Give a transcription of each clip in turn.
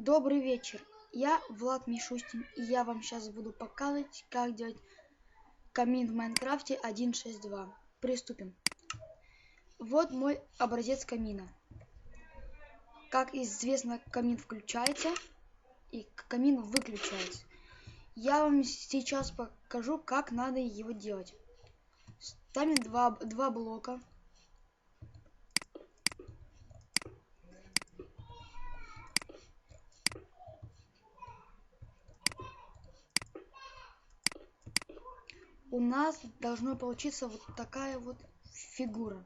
Добрый вечер, я Влад Мишустин, и я вам сейчас буду показывать, как делать камин в Майнкрафте 1.6.2. Приступим. Вот мой образец камина. Как известно, камин включается и камин выключается. Я вам сейчас покажу, как надо его делать. Ставим два блока. У нас должно получиться вот такая вот фигура.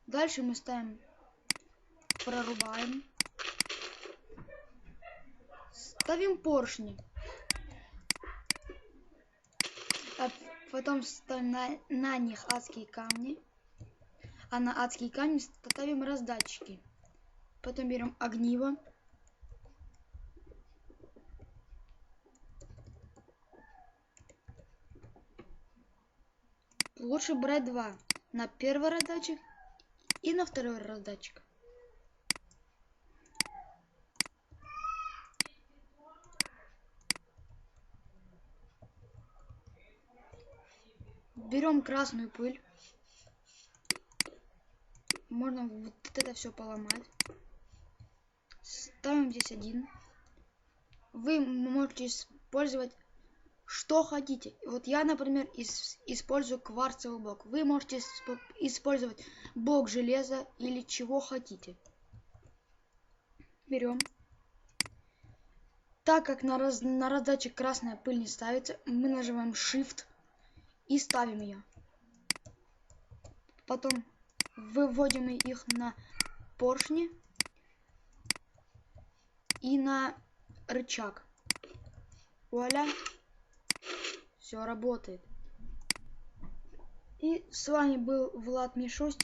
Дальше мы ставим, прорубаем, ставим поршни, а потом ставим на них адские камни, а на адские камни ставим раздатчики. Потом берем огниво, лучше брать два, на первый раздатчик и на второй раздатчик. Берем красную пыль, можно вот это все поломать, ставим здесь один. Вы можете использовать что хотите. Вот я, например, использую кварцевый блок. Вы можете использовать блок железа или чего хотите. Берем. Так как на раздатчик красная пыль не ставится, мы нажимаем Shift и ставим ее. Потом выводим их на поршни и на рычаг. Вуаля! Все работает. И с вами был Влад Мишустин.